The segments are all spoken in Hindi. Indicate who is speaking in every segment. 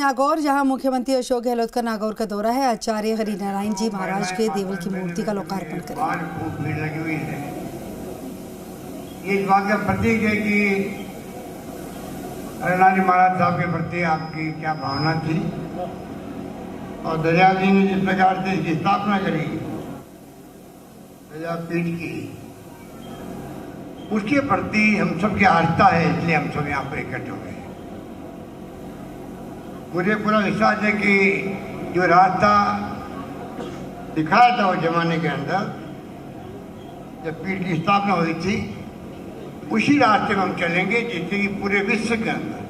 Speaker 1: नागौर, जहां मुख्यमंत्री अशोक गहलोत का नागौर का दौरा है। आचार्य हरिनारायण जी महाराज के देवल की मूर्ति का लोकार्पण करेंगे।
Speaker 2: ये इस बात का प्रतीक है कि हरिनारायण जी महाराज साहब के प्रति आपकी क्या भावना थी और दयाल जी ने जिस प्रकार से इसकी स्थापना करी दयापीठ की, उसके प्रति हम सब की आस्था है, इसलिए हम सब यहाँ पर इकट्ठे हो गए। मुझे पूरा विश्वास है कि जो रास्ता दिखाया था उस जमाने के अंदर जब पीठ की स्थापना हुई थी, उसी रास्ते में हम चलेंगे जिससे कि पूरे विश्व के अंदर,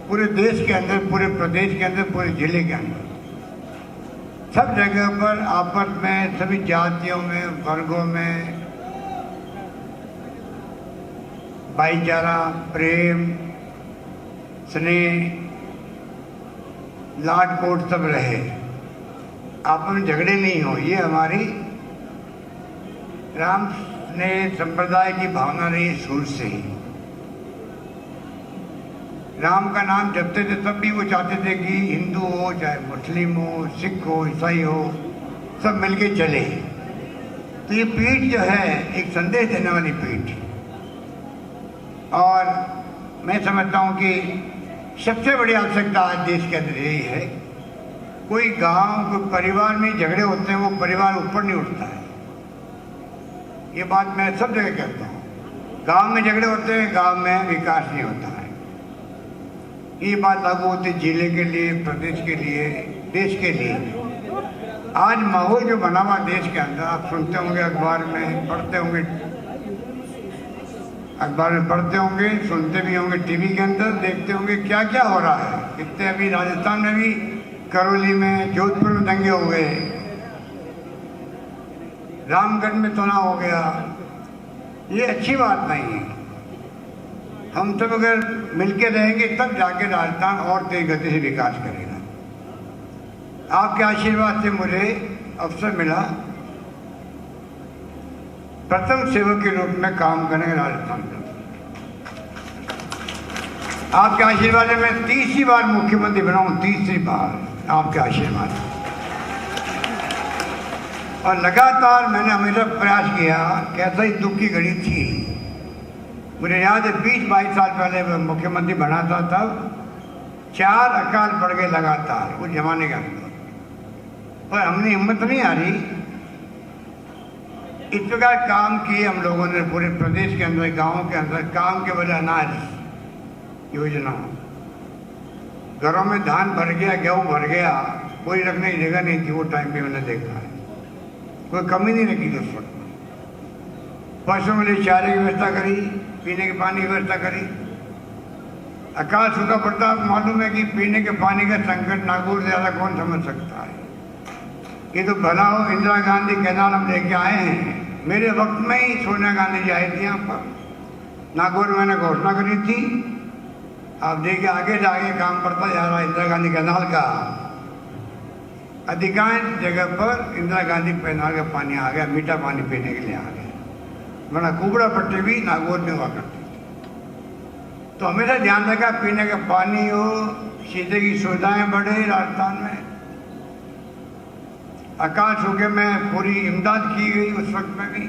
Speaker 2: पूरे देश के अंदर, पूरे प्रदेश के अंदर, पूरे जिले के अंदर, सब जगह पर आपस में सभी जातियों में, वर्गों में भाईचारा, प्रेम, स्नेह, लाड कोट सब रहे, आपस में झगड़े नहीं हो। ये हमारी राम स्नेह संप्रदाय की भावना रही शुरू से ही। राम का नाम जपते थे तब भी वो चाहते थे कि हिंदू हो, चाहे मुस्लिम हो, सिख हो, ईसाई हो, सब मिलके चले। तो ये पीठ जो है एक संदेश देने वाली पीठ, और मैं समझता हूँ कि सबसे बड़ी आवश्यकता आज देश के अंदर यही है। कोई गांव, कोई परिवार में झगड़े होते हैं, वो परिवार ऊपर नहीं उठता है। ये बात मैं सब जगह कहता हूँ। गांव में झगड़े होते हैं, गांव में विकास नहीं होता है। ये बात लागू होती है जिले के लिए, प्रदेश के लिए, देश के लिए। आज माहौल जो बना हुआ देश के अंदर, आप सुनते होंगे, अखबार में पढ़ते होंगे, सुनते भी होंगे, टीवी के अंदर देखते होंगे क्या क्या हो रहा है। कितने अभी राजस्थान में भी करौली में, जोधपुर में दंगे हो गए, रामगढ़ में तनाव हो गया। ये अच्छी बात नहीं है। हम सब अगर मिलके रहेंगे तब जाके राजस्थान और तेज गति से विकास करेगा। आपके आशीर्वाद से मुझे अवसर मिला प्रथम सेवक के रूप में काम करने राजस्थान में। आपके आशीर्वाद से मैं तीसरी बार मुख्यमंत्री बना हूं, तीसरी बार आपके आशीर्वाद। और लगातार मैंने हमेशा प्रयास किया। कैसा ही दुख की घड़ी थी, मुझे याद है 20-22 साल पहले मैं मुख्यमंत्री बना था, तब 4 अकाल पड़ गए लगातार उस जमाने के अंदर, पर हमने हिम्मत नहीं हारी। इस प्रकार काम किए हम लोगों ने पूरे प्रदेश के अंदर, गांवों के अंदर। काम के वजह अनाज योजना, घरों में धान भर गया, गेहूं भर गया, कोई रखने की जगह नहीं थी। वो टाइम पे मैंने देखा है, कोई कमी नहीं रखी थी उस वक्त। पशुओं के लिए चारे की व्यवस्था करी, पीने के पानी की व्यवस्था करी। अकाल सूखा पड़ता, मालूम है कि पीने के पानी का संकट नागौर से ज़्यादा कौन समझ सकता है। ये तो भला हो, इंदिरा गांधी कैनाल हम लेके आए हैं। मेरे वक्त में ही सोनिया गांधी जी आई थी यहाँ पर, नागौर में मैंने घोषणा करी थी। आप देखिए आगे जाके काम करता जा रहा है इंदिरा गांधी कैनाल का। अधिकांश जगह पर इंदिरा गांधी कैनाल का पानी आ गया, मीठा पानी पीने के लिए आ गया, वरना कुबड़ा पट्टी भी नागौर में हुआ करती थी। तो हमेशा ध्यान रखा पीने का पानी हो, सीधे की सुविधाएं बढ़े राजस्थान में। अकाल सूखे में पूरी इमदाद की गई उस वक्त में भी।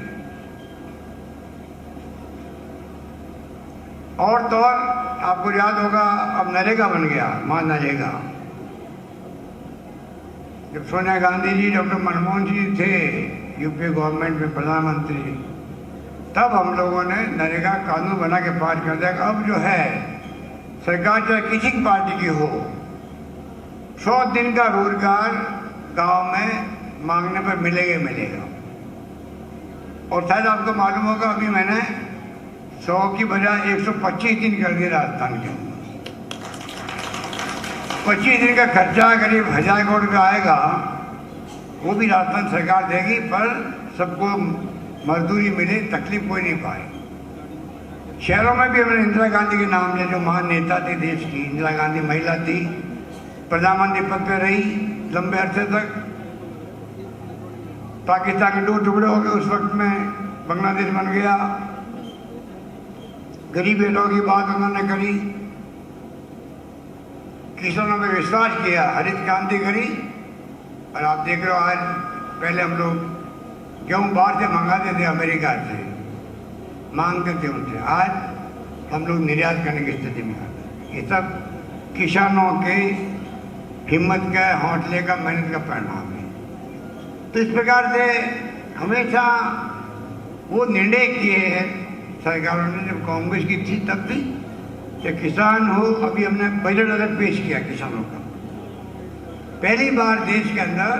Speaker 2: और तो और आपको याद होगा, अब नरेगा बन गया, नरेगा। जब सोनिया गांधी जी, डॉक्टर मनमोहन जी थे यूपी गवर्नमेंट में प्रधानमंत्री, तब हम लोगों ने नरेगा कानून बना के पास कर दिया। अब जो है सरकार चाहे किसी की पार्टी की हो, 100 दिन का रोजगार गांव में मांगने पर मिलेगा मिलेगा। और शायद आपको मालूम होगा, अभी मैंने 100 की बजाय 125 दिन कर दिया राजस्थान के अंदर। 25 दिन का खर्चा करीब 1000 करोड़ रुपया आएगा, वो भी राजस्थान सरकार देगी, पर सबको मजदूरी मिले, तकलीफ कोई नहीं पाए। शहरों में भी हमने इंदिरा गांधी के नाम से, जो महान नेता थी देश की, इंदिरा गांधी महिला थी, प्रधानमंत्री पद पर रही लंबे अरसे तक। पाकिस्तान के 2 टुकड़े हो गए उस वक्त में, बांग्लादेश बन गया। गरीब लोगों की बात उन्होंने करी। किसानों पे विश्वास किया, हरित क्रांति करी। और आप देख रहे हो आज, पहले हम लोग गेहूँ बाहर से मंगाते थे, अमेरिका से मांगते थे उनसे, आज हम लोग निर्यात करने की स्थिति में आ गए। ये सब किसानों के हिम्मत का, हौसले का, मेहनत का परिणाम है। तो इस प्रकार से हमेशा वो निर्णय किए हैं सरकारों ने, जब कांग्रेस की थी तब भी, कि किसान हो। अभी हमने बजट अलग पेश किया किसानों का, पहली बार देश के अंदर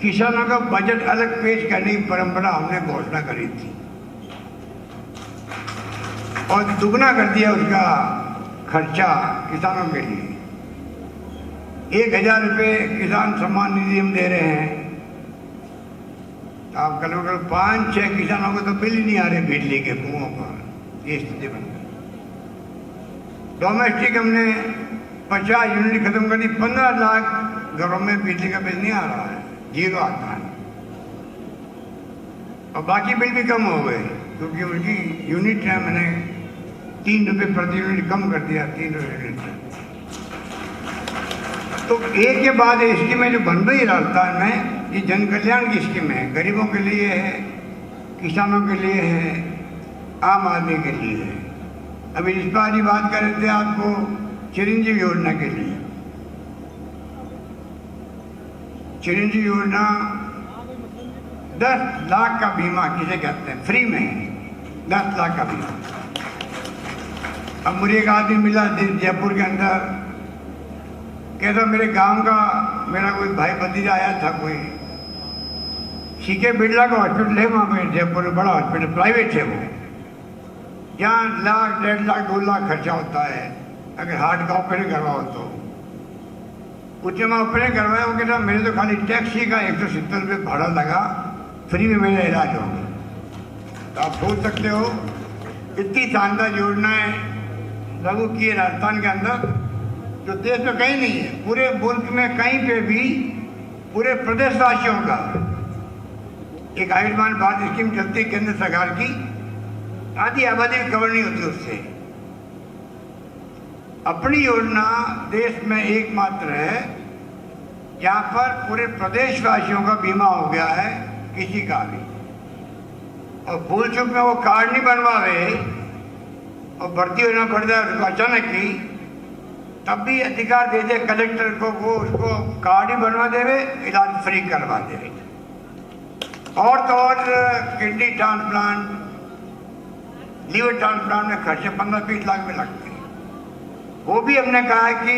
Speaker 2: किसानों का बजट अलग पेश करने की परंपरा हमने घोषणा करी थी और दुगना कर दिया उसका खर्चा किसानों के लिए। 1000 रुपये किसान सम्मान निधि हम दे रहे हैं। आप कल 5-6 किसानों को तो बिल ही नहीं आ रहे बिजली के कुओं पर, ये स्थिति बन गई। डोमेस्टिक हमने 50 यूनिट खत्म कर दी, 15 लाख घरों में बिजली का बिल नहीं आ रहा है, 0 आता है। और बाकी बिल भी कम हो गए क्योंकि उनकी यूनिट है, मैंने 3 रुपये प्रति यूनिट कम कर दिया, 3 रुपये। तो एक के बाद स्कीमें जो बन रही है राजस्थान में, ये जन कल्याण की स्कीम है, गरीबों के लिए है, किसानों के लिए है, आम आदमी के लिए है। अभी इस बार ही बात कर रहे थे आपको चिरंजीवी योजना के लिए। चिरंजीवी योजना 10 लाख का बीमा किसे कहते हैं, फ्री में 10 लाख का बीमा। अब मुझे एक आदमी मिला जयपुर के अंदर, कहता मेरे गांव का मेरा कोई भाई भतीजा आया था, कोई सीके बिरला का हॉस्पिटल है वहाँ पे जयपुर में, बड़ा हॉस्पिटल प्राइवेट है वो, यहाँ 1 लाख 1.5 लाख 2 लाख खर्चा होता है अगर हार्ट का ऑपरेशन करवाओ तो। कुछ में ऑपरेशन करवाया, वो कहता मेरे तो खाली टैक्सी का 170 रुपये भाड़ा लगा, फ्री में मेरा इलाज हो गया। तो आप सोच सकते हो इतनी शानदार योजनाएं लागू की है राजस्थान के अंदर, जो देश में कहीं नहीं है, पूरे मुल्क में कहीं पे भी। पूरे प्रदेशवासियों का एक आयुष्मान भारत स्कीम चलती है केंद्र सरकार की, आधी आबादी की कवर नहीं होती उससे। अपनी योजना देश में एकमात्र है जहाँ पर पूरे प्रदेशवासियों का बीमा हो गया है, किसी का भी। और भूल चूक में वो कार्ड नहीं बनवावे और भर्ती होना पड़ जाए उसको अचानक ही, तब भी अधिकार दे दे कलेक्टर को, वो उसको कार्ड ही बनवा देवे, इलाज फ्री करवा देवे। और तो और किडनी ट्रांसप्लांट, लीवर ट्रांसप्लांट में खर्चे 15-20 लाख में लगते हैं। वो भी हमने कहा है कि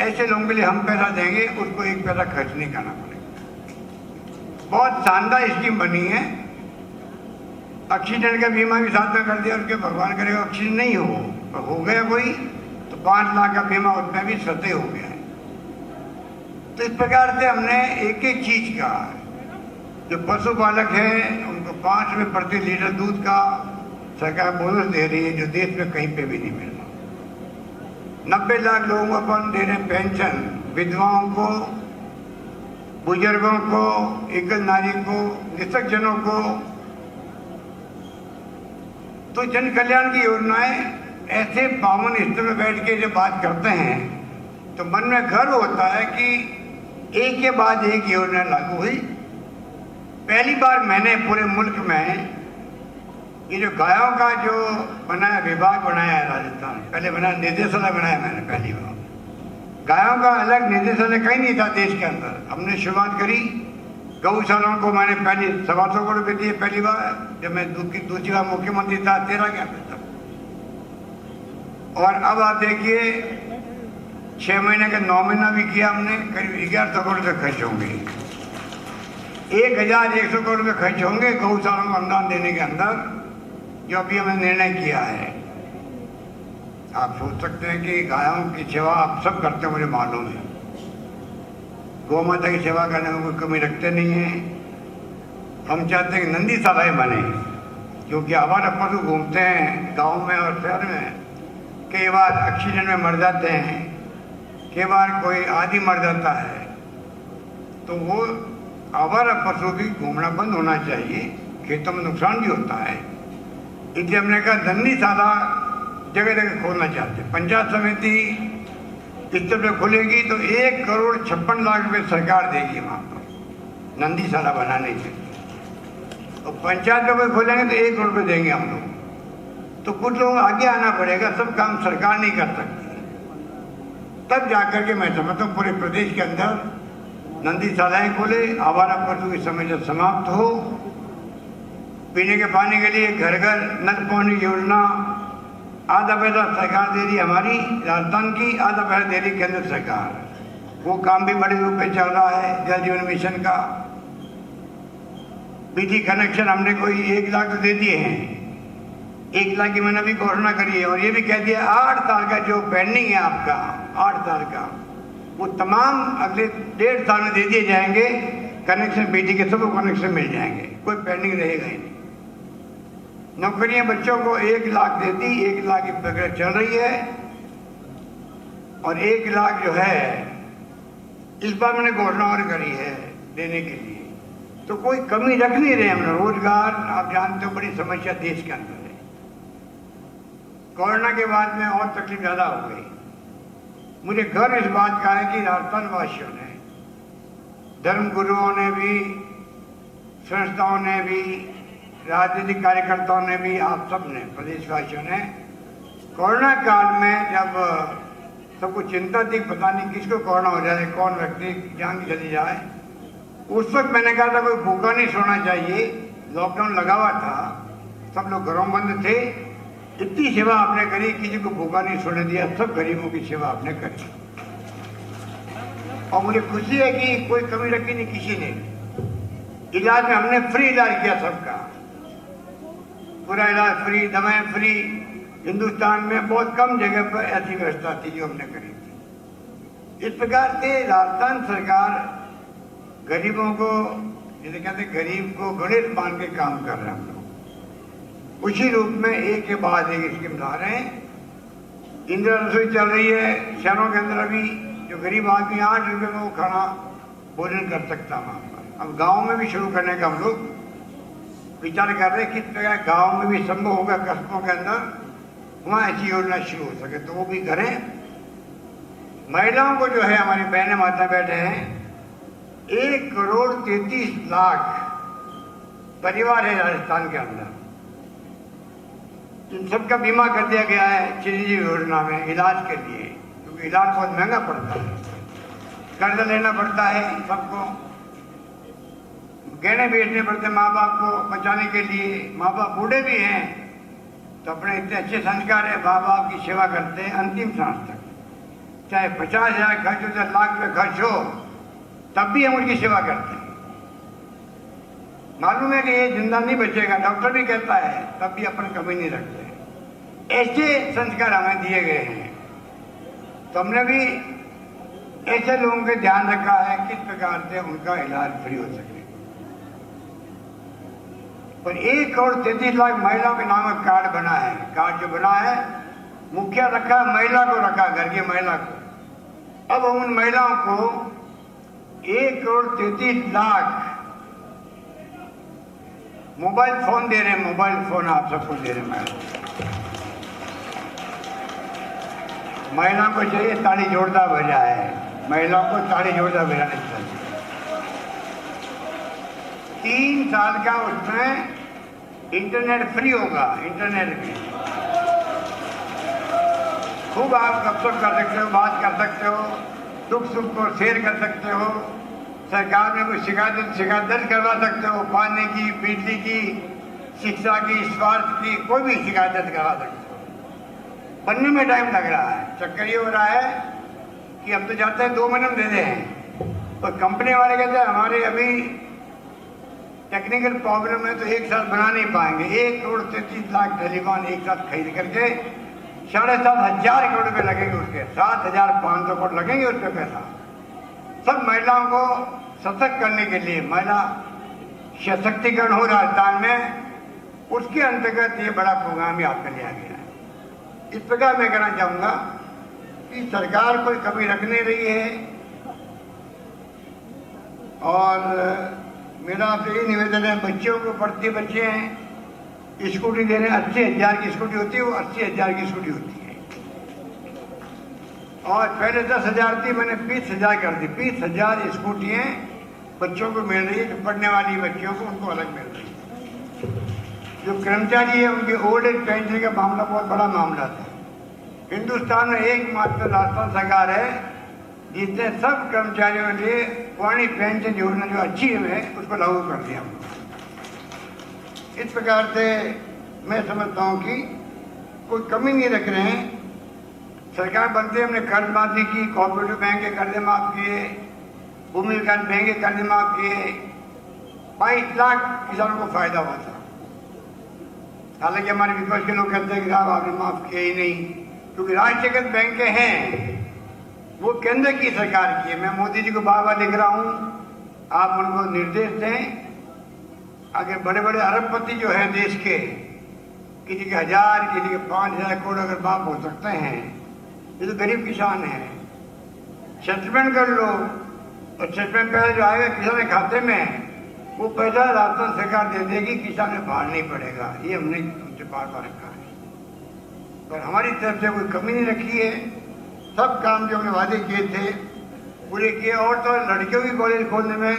Speaker 2: ऐसे लोगों के लिए हम पैसा देंगे, उसको 1 पैसा खर्च नहीं करना पड़ेगा। बहुत शानदार स्कीम बनी है। एक्सीडेंट का बीमा भी साथ में कर दिया, उसके भगवान करेगा एक्सीडेंट नहीं हो, पर हो गया कोई तो 5 लाख का बीमा उसमें भी सतह हो गया है। तो इस प्रकार से हमने एक एक चीज का, जो पशुपालक है उनको 5 रुपये प्रति लीटर दूध का सरकार बोनस दे रही है, जो देश में कहीं पे भी नहीं मिल रहा। 90 लाख लोगों को अपन दे रहे हैं पेंशन, विधवाओं को, बुजुर्गों को, एकल नारी को, निःशक्त जनों को। तो जन कल्याण की योजनाएं ऐसे पावन स्तर में बैठ के जब बात करते हैं तो मन में गर्व होता है कि एक के बाद एक योजना लागू हुई। पहली बार मैंने पूरे मुल्क में ये जो गायों का जो बनाया विभाग बनाया है राजस्थान, पहले बनाया निदेशालय बनाया मैंने पहली बार। गायों का अलग निदेशालय कहीं नहीं था देश के अंदर। हमने शुरुआत करी, गौशालाओं को मैंने पहले 125 करोड़ रुपये दिए पहली बार, जब मैं दूसरी बार मुख्यमंत्री था 13 के अंदर तक। और अब आप देखिए 6 महीने का 9 महीना भी किया हमने, करीब 1100 करोड़ रुपये खर्च होंगे, 1100 करोड़ रुपये खर्च होंगे गौशालाओं को अनुदान देने के अंदर, जो अभी हमने निर्णय किया है। आप सोच सकते हैं कि गायों की सेवा आप सब करते हो, मुझे मालूम है। गौ माता की सेवा करने में कोई कमी रखते नहीं है। हम चाहते हैं कि नंदी सभाएँ बने, क्योंकि आवारा पशु घूमते हैं गाँव में और शहर में, कई बार एक्सीडेंट में मर जाते हैं, कई बार कोई आदि मर जाता है। तो वो आवारा पशु भी घूमना बंद होना चाहिए, खेतों में नुकसान भी होता है। इसलिए हमने कहा धन्नीशाला जगह जगह खोलना चाहते हैं। पंचायत समिति इस तरफ खुलेगी तो 1,56,00,000 रुपये सरकार देगी वहाँ पर नंदीशाला बनाने के लिए, और पंचायत में खोलेंगे तो 1 करोड़ रुपये देंगे हम लोग। तो कुछ लोग आगे आना पड़ेगा, सब काम सरकार नहीं कर सकती। तब जाकर के मैं समझता हूँ पूरे प्रदेश के अंदर नंदीशालाएँ खोले, आवारा पशु की समस्या समाप्त हो, पीने के पानी के लिए घर घर नल पानी योजना आधा पैसा सरकार दे रही हमारी राजस्थान की, आधा पैसा दे रही केंद्र सरकार। वो काम भी बड़े रूप में चल रहा है। जल जीवन मिशन का बिजली कनेक्शन हमने कोई 1 लाख तो दे दिए हैं, 1 लाख की मैंने भी घोषणा करी है, और ये भी कह दिया 8 साल का जो पेंडिंग है आपका 8 साल का, वो तमाम अगले 1.5 साल में दे दिए जाएंगे। कनेक्शन बिजली के सबको कनेक्शन मिल जाएंगे, कोई पेंडिंग रहेगा ही नहीं। नौकरियां बच्चों को 1 लाख देती, 1 लाख की प्रक्रिया चल रही है, और 1 लाख जो है इस बार मैंने घोषणा और करी है देने के लिए। तो कोई कमी रख नहीं रहे हम लोग। रोजगार आप जानते हो बड़ी समस्या देश के अंदर है। कोरोना के बाद में और तकलीफ ज्यादा हो गई। मुझे गर्व इस बात का है कि राजस्थान वासियों ने, धर्म गुरुओं ने भी, संस्थाओं ने भी, राजनीतिक कार्यकर्ताओं ने भी, आप सब ने, प्रदेशवासियों ने कोरोना काल में जब सबको चिंता थी पता नहीं किसको कोरोना हो जाए, कौन व्यक्ति जान चली जाए, उस वक्त मैंने कहा था कोई भूखा नहीं सोना चाहिए। लॉकडाउन लगा हुआ था, सब लोग घरों बंद थे, इतनी सेवा आपने करी, किसी को भूखा नहीं सोने दिया, सब गरीबों की सेवा आपने करी। और मुझे खुशी है कि कोई कमी रखी नहीं किसी ने। इलाज में हमने फ्री इलाज किया सबका, पूरा इलाज फ्री, दवाएं फ्री। हिंदुस्तान में बहुत कम जगह पर ऐसी व्यवस्था थी जो हमने करी थी। इस प्रकार से राजस्थान सरकार गरीबों को, जिसे कहते गरीब को गणित मान के काम कर रहे हैं हम लोग। उसी रूप में एक के बाद एक स्कीम ला रहे हैं। इंदिरा रसोई चल रही है शहरों के अंदर। अभी जो गरीब आदमी 8 रुपये में वो खाना भोजन कर सकता वहाँ पर। अब गाँव में भी शुरू करने का हम लोग विचार कर रहे हैं। किस तरह गाँव में भी संभव होगा, कस्बों के अंदर वहाँ ऐसी योजना शुरू हो सके तो वो भी करें। महिलाओं को जो है, हमारी बहनें माता बैठे हैं, 1,33,00,000 परिवार है राजस्थान के अंदर, इन सबका बीमा कर दिया गया है चिरंजीवी योजना में इलाज के लिए, क्योंकि इलाज बहुत महंगा पड़ता है, कर्ज लेना पड़ता है, सबको गहने बेचने पड़ते माँ बाप को बचाने के लिए। माँ बाप बूढ़े भी हैं तो अपने इतने अच्छे संस्कार है, माँ बाप की सेवा करते हैं अंतिम सांस तक, चाहे 50,000 खर्च हो, 10 लाख रुपये खर्च हो, तब भी हम उनकी सेवा करते हैं। मालूम है कि ये जिंदा नहीं बचेगा, डॉक्टर भी कहता है, तब भी अपन कमी नहीं रखते। ऐसे संस्कार हमें दिए गए हैं, तो हमने भी ऐसे लोगों के ध्यान रखा है किस प्रकार से उनका इलाज फ्री हो सके। पर 1,33,00,000 महिलाओं के नाम का कार्ड बना है। कार्ड जो बना है, मुखिया रखा, महिला को रखा, घर की महिला को। अब हम उन महिलाओं को 1,33,00,000 मोबाइल फोन दे रहे हैं। मोबाइल फोन आप सबको दे रहे हैं। महिलाओं को चाहिए ताली जोरदार बजाए, महिलाओं को ताली जोरदार बजाने चाहिए। 3 साल का उसमें इंटरनेट फ्री होगा। इंटरनेट भी खूब आप गपशप कर सकते हो, बात कर सकते हो, दुख सुख को शेयर कर सकते हो, सरकार में कोई शिकायत दर्ज करवा सकते हो, पानी की, बिजली की, शिक्षा की, स्वास्थ्य की, कोई भी शिकायत दर्ज करवा सकते हो। बनने में टाइम लग रहा है। चक्कर ये हो रहा है कि हम तो जाते हैं 2 महीने में दे दें, और कंपनी वाले कहते हैं हमारे अभी टेक्निकल प्रॉब्लम है तो 1 साल बना नहीं पाएंगे। 1,33,00,000 टेलीफोन एक साथ खरीद करके 7,500 करोड़ रुपये लगेंगे, उसके 7,500 करोड़ लगेंगे उस पर पैसा। सब महिलाओं को सशक्त करने के लिए, महिला सशक्तिकरण हो राजस्थान में, उसके अंतर्गत ये बड़ा प्रोग्राम भी आपका लिया गया है। इस प्रकार मैं कहना चाहूँगा कि सरकार कोई कमी रख नहीं रही है, और मेरा आपसे यही निवेदन है, बच्चों को, पढ़ते बच्चे हैं, स्कूटी दे रहे हैं, 80,000 की स्कूटी होती है, वो 80,000 की स्कूटी होती है। और पहले 10,000 थी, मैंने 20,000 कर दी। 20,000 स्कूटियाँ बच्चों को मिल रही है, जो पढ़ने वाली बच्चियों को उनको अलग मिल रही है। जो कर्मचारी है उनकी ओल्ड एज पेंशन का मामला बहुत बड़ा मामला था। हिंदुस्तान में एकमात्र राजस्थान सरकार है जिसने सब कर्मचारियों के लिए पुरानी पेंशन योजना जो अच्छी है उसको लागू कर दिया। इस प्रकार से मैं समझता हूँ कि कोई कमी नहीं रख रहे हैं। सरकार बनते हमने कर्ज माफी की, कोऑपरेटिव बैंक के कर्जे माफ किए, भूमि विकास बैंक के कर्जे माफ किए, 22 लाख किसानों को फायदा हुआ था। हालांकि हमारे विपक्ष के लोग कहते हैं कि साहब आपने माफ किया ही नहीं, क्योंकि राष्ट्रीयकृत बैंक हैं वो केंद्र की सरकार की है। मैं मोदी जी को बार बार लिख रहा हूँ, आप उनको निर्देश दें। अगर बड़े बड़े अरबपति जो हैं देश के, किसी के 1000 किसी के 5,000 करोड़ अगर माफ हो सकते हैं, ये तो गरीब किसान हैं। सेटलमेंट कर लो, और सेटलमेंट पहले जो आएगा किसान के खाते में वो पैसा राजस्थान सरकार दे देगी, किसान में बाहर नहीं पड़ेगा। ये हमने उनसे बार बार कहा है, पर हमारी तरफ से कोई कमी नहीं रखी है। सब काम जो हमने वादे किए थे पूरे किए। और तो लड़कियों की कॉलेज खोलने में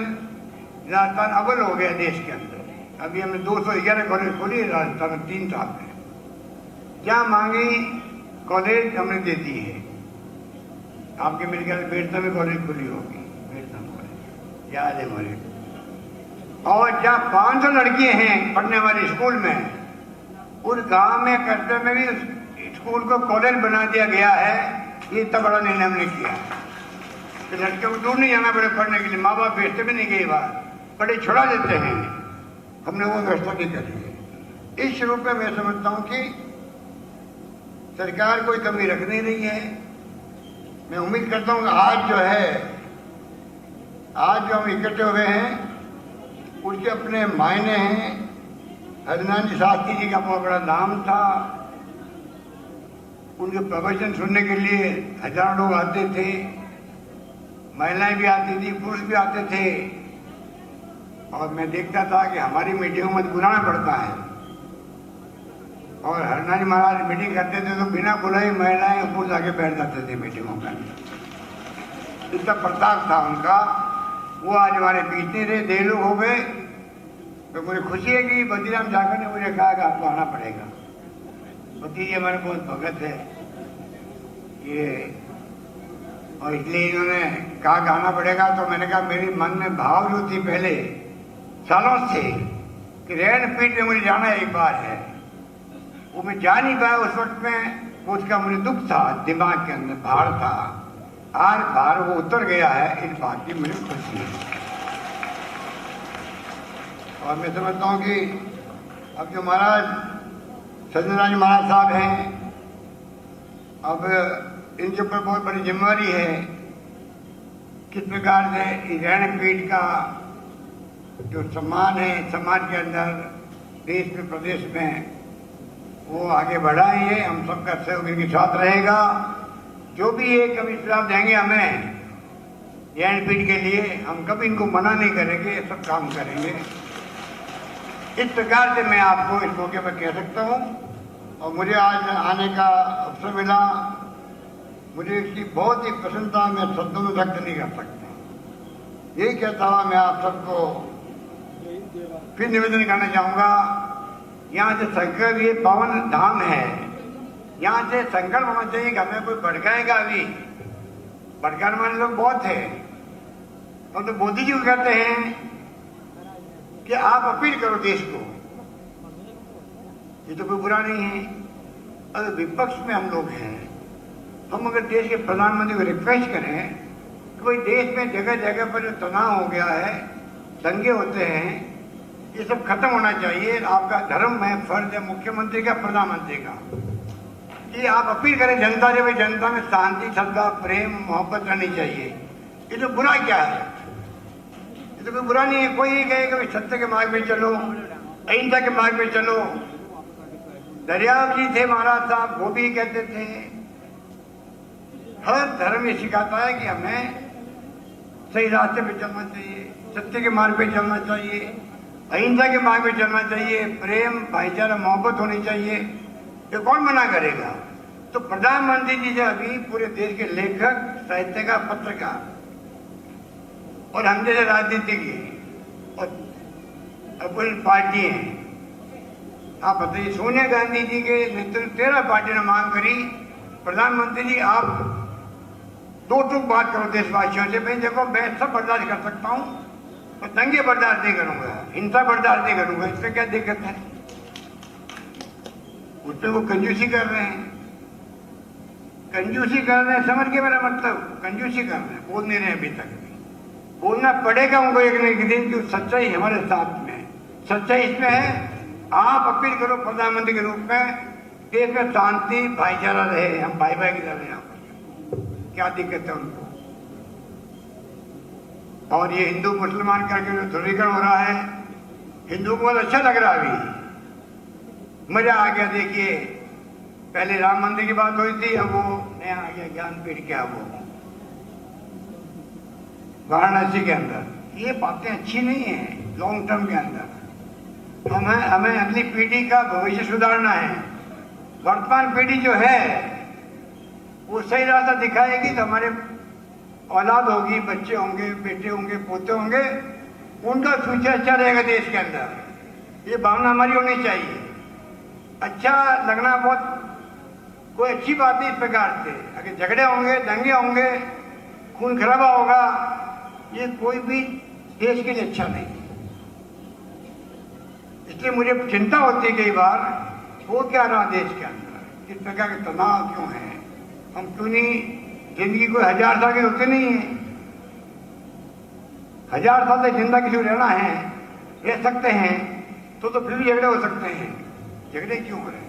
Speaker 2: राजस्थान अव्वल हो गया देश के अंदर। अभी हमने 211 कॉलेज खोली है राजस्थान में 3 साल में। जहाँ मांगी कॉलेज हमने दे दी है। आपके मेरे ख्याल बेड़ता में कॉलेज खुली होगी, बेड़ता कॉलेज याद है मुझे। और जहाँ 500 लड़कियाँ हैं पढ़ने वाले स्कूल में, उस गांव में कस्बे में भी स्कूल को कॉलेज बना दिया गया है। ये इतना बड़ा निर्णय हमने किया कि लड़कियों को दूर नहीं जाना पड़े पढ़ने के लिए। माँ बाप भेजते भी नहीं, कई बार बड़े छोड़ा देते हैं। हमने वो व्यवस्था भी करी है। इस रूप में मैं समझता हूँ कि सरकार कोई कमी रख नहीं रही है। मैं उम्मीद करता हूँ कि आज जो है, आज जो हम इकट्ठे हुए हैं उसके अपने मायने हैं। हरिनारायण शास्त्री जी का बहुत बड़ा नाम था। उनके प्रवचन सुनने के लिए हजारों लोग आते थे, महिलाएं भी आती थी, पुरुष भी आते थे। और मैं देखता था कि हमारी मीटिंगों में बुलाना पड़ता है। और हरिनारायण महाराज मीटिंग करते थे तो बिना बुलाए महिलाएं और पुरुष आके बैठ जाते थे मीटिंगों में। इतना प्रताप था उनका। वो आज हमारे बीच नहीं रहे, देर लोग हो गए। तो मुझे खुशी है कि बद्रीराम ठाकर ने मुझे कहा कि आपको आना पड़ेगा। बद्री हमारे बहुत भगत है ये, और इसलिए इन्होंने कहा कि आना पड़ेगा। तो मैंने कहा मेरे मन में भाव जो थी पहले सालों से कि रैन पीठ में मुझे जाना एक बार है, वो मैं जा नहीं पाया उस वक्त में। उसका मुझे दुख था, दिमाग के अंदर भार था। आज भार वो उतर गया है, इस बात की मुझे खुशी है। और मैं समझता हूँ कि अब जो महाराज सत्यनारायण महाराज साहब हैं, अब इनके ऊपर बहुत बड़ी जिम्मेदारी है किस प्रकार से रैन पीठ का जो सम्मान है समाज के अंदर, देश में, प्रदेश में, वो आगे बढ़ाएंगे। हम सबका सहयोग इनके साथ रहेगा। जो भी ये कभी सुझाव देंगे हमें ज्ञानपीठ के लिए, हम कभी इनको मना नहीं करेंगे, सब काम करेंगे। इस प्रकार से मैं आपको इस मौके पर कह सकता हूँ। और मुझे आज आने का अवसर मिला, मुझे इसकी बहुत ही प्रसन्नता मैं शब्दों में व्यक्त नहीं कर सकता। यही कहता हुआ मैं आप सबको फिर निवेदन करना चाहूँगा, यहाँ से संकल्प, ये पावन धाम है, यहाँ से संकल्प होना चाहिए कि हमें कोई भड़काएगा। अभी भड़काने वाले लोग बहुत है। और तो मोदी जी को कहते हैं कि आप अपील करो देश को, ये तो कोई बुरा नहीं है। अगर विपक्ष में हम लोग हैं, हम अगर देश के प्रधानमंत्री को रिक्वेस्ट करें कि भाई देश में जगह जगह पर जो तनाव हो गया है, दंगे होते हैं, ये सब खत्म होना चाहिए। आपका धर्म है, फर्ज है मुख्यमंत्री का, प्रधानमंत्री का, कि आप अपील करें जनता से, भाई जनता में शांति, सद्भाव, प्रेम, मोहब्बत रहनी चाहिए। ये तो बुरा क्या है? ये तो कोई बुरा नहीं है। कोई ये कहेगा भाई सत्य के मार्ग में चलो, अहिंसा के मार्ग में चलो। दरियाव जी थे महाराज साहब, वो भी कहते थे हर धर्म ये सिखाता है कि हमें सही रास्ते पे चलना चाहिए, सत्य के मार्ग पे चलना चाहिए, अहिंसा के मार्ग पे चलना चाहिए, प्रेम, भाईचारा, मोहब्बत होनी चाहिए। ये कौन मना करेगा? तो तो प्रधानमंत्री जी से अभी पूरे देश के लेखक, साहित्यकार, पत्रकार और हम जैसे राजनीतिज्ञ और पूरी पार्टी हैं, आप बताइए, सोनिया गांधी जी के नेतृत्व 13 पार्टी ने मांग करी, प्रधानमंत्री जी आप दो टूक बात करो देशवासियों से, भाई देखो मैं सब बर्दाश्त कर सकता हूँ, मैं दंगे बर्दाश्त नहीं करूंगा, हिंसा बर्दाश्त नहीं करूंगा, इसमें क्या दिक्कत है? उसमें वो कंजूसी कर रहे हैं, कंजूसी कर रहे हैं, समझ के मेरा मतलब, कंजूसी कर रहे हैं, बोल नहीं रहे अभी तक भी। बोलना पड़ेगा उनको एक न एक दिन, कि सच्चाई हमारे साथ में, सच्चाई इसमें है। आप अपील करो प्रधानमंत्री के रूप में, देश में शांति भाईचारा रहे, हम भाई भाई की तरह यहाँ पर, क्या दिक्कत है उनको? और ये हिंदू मुसलमान करके जो ध्रुवीकरण हो रहा है, हिंदू को बहुत अच्छा लग रहा है, अभी मजा आ गया। देखिए पहले राम मंदिर की बात हुई थी, अब वो नया आ गया ज्ञानपीठ, क्या वो वाराणसी के अंदर। ये बातें अच्छी नहीं है लॉन्ग टर्म के अंदर। हमें अगली पीढ़ी का भविष्य सुधारना है। वर्तमान पीढ़ी जो है वो सही रास्ता दिखाएगी तो हमारे औलाद होगी, बच्चे होंगे, बेटे होंगे, पोते होंगे, उनका फ्यूचर अच्छा रहेगा देश के अंदर। ये भावना हमारी होनी चाहिए। अच्छा लगना बहुत कोई अच्छी बात नहीं इस प्रकार से। अगर झगड़े होंगे, दंगे होंगे, खून खराबा होगा, ये कोई भी देश के लिए अच्छा नहीं। इसलिए मुझे चिंता होती है कई बार, हो क्या रहा देश के अंदर, इस प्रकार के तनाव क्यों है? हम क्यों नहीं, जिंदगी कोई 1000 साल की होती नहीं है। 1000 साल तक जिंदा किसी को रहना है, रह सकते हैं, तो फिर भी झगड़े हो सकते हैं। झगड़े क्यों हो रहे हैं?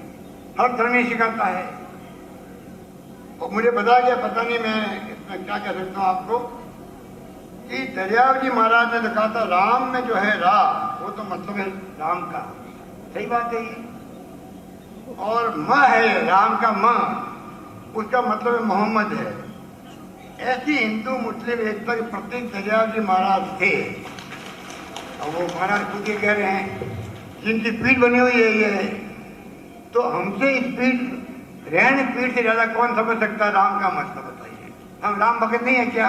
Speaker 2: हर धर्म ही सिखाता है। और मुझे बता दिया, पता नहीं मैं इसमें क्या कह सकता हूँ आपको, कि दरियाव जी महाराज ने तो कहा था राम में जो है रा, वो तो मतलब है राम का, सही बात है ये। और म है राम का म, उसका मतलब है मोहम्मद है। ऐसी हिंदू मुस्लिम एकता के प्रतीक दरियाव जी महाराज थे। और वो महाराज खुद ये कह रहे हैं, जिनकी पीठ बनी हुई है ये, तो हमसे इस पीठ रहने पीठ से ज्यादा कौन समझ सकता है राम का मतलब? बताइए, हम राम भक्त नहीं है क्या?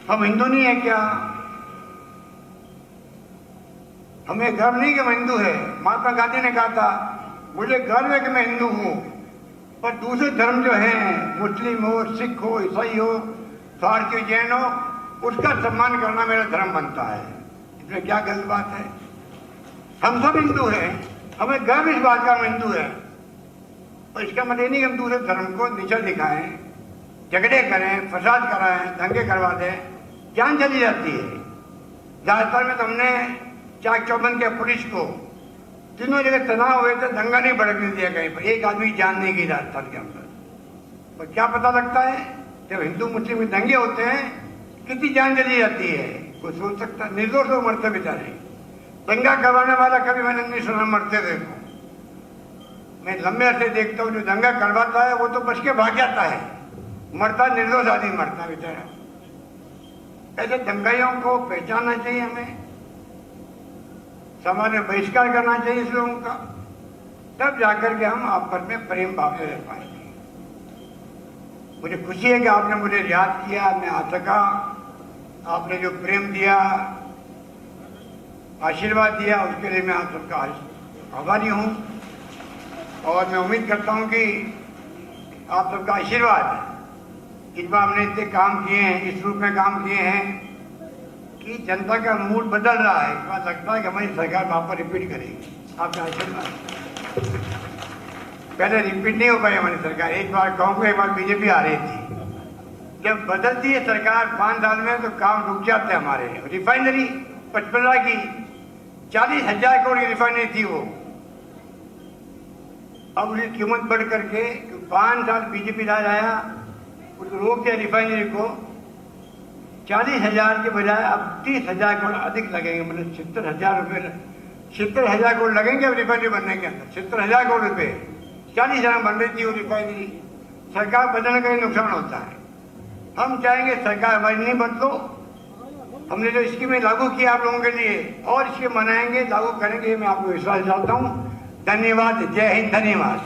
Speaker 2: हम हिंदू नहीं है क्या? हमें गर्व नहीं कि हम हिंदू है। महात्मा गांधी ने कहा था, मुझे गर्व है कि मैं हिंदू हूं, पर दूसरे धर्म जो हैं, मुस्लिम हो, सिख हो, ईसाई हो, पारसी, जैन हो, उसका सम्मान करना मेरा धर्म बनता है। इसमें क्या गलत बात है? हम सब हिंदू हैं, हमें गर्व इस बात का हम हिंदू है। और इसका मतलब नहीं कि हम दूसरे धर्म को नीचा दिखाएं, झगड़े करें, फसाद कराएं, दंगे करवा दें, जान चली जाती है। राजस्थान में तो हमने चाक चौबंद के पुलिस को तीनों जगह तनाव हुए थे, दंगा नहीं भड़कने दिया कहीं पर, एक आदमी की जान नहीं गई राजस्थान के अंदर। और क्या पता लगता है, जब हिंदू मुस्लिम के दंगे होते हैं कितनी जान चली जाती है, कोई सोच सकता है? निर्दोष लोग मरते बेचारे। दंगा करवाने वाला कभी मैंने नहीं सुना मरते देखो। मैं लंबे अरसे देखता हूँ, जो दंगा करवाता है वो तो बच के भाग जाता है, मरता निर्दोष आदमी मरता बेचारा। ऐसे दंगाइयों को पहचानना चाहिए, हमें समाज में बहिष्कार करना चाहिए इस लोगों का, तब जाकर के हम आपस में प्रेम भाव से रह पाएंगे। मुझे खुशी है कि आपने मुझे याद किया, मैं आ सका, आपने जो प्रेम दिया, आशीर्वाद दिया, उसके लिए मैं आप सबका आभारी हूँ। और मैं उम्मीद करता हूँ कि आप सबका आशीर्वाद, इस बार हमने इतने काम किए हैं, इस रूप में काम किए हैं कि जनता का मूड बदल रहा है। इस बार लगता है कि हमारी सरकार वापस रिपीट करेगी। आपका आशीर्वाद। पहले रिपीट नहीं हो पाई हमारी सरकार, एक बार कांग्रेस, एक बार बीजेपी आ रही थी। जब बदलती है सरकार 5 साल में तो काम रुक जाते हैं हमारे। रिफाइनरी 55 की 40,000 करोड़ की रिफाइनरी थी वो, अब उसकी कीमत बढ़ करके 5 साल बीजेपी राज आया, उसको रोक दिया रिफाइनरी को। 40,000 के बजाय अब 30,000 करोड़ अधिक लगेंगे, मतलब 70,000 रुपये, 70,000 करोड़ लगेंगे अब रिफाइनरी बनने के अंदर। 70,000 करोड़ रुपये 40,000 बन रही थी वो रिफाइनरी। सरकार बदलने का ही नुकसान होता है। हम चाहेंगे सरकार हमारी नहीं बदलो, हमने जो स्कीमें लागू की आप लोगों के लिए और स्कीम बनाएंगे, लागू करेंगे, मैं आपको विश्वास दिलाता हूँ। धन्यवाद। जय हिंद। धन्यवाद।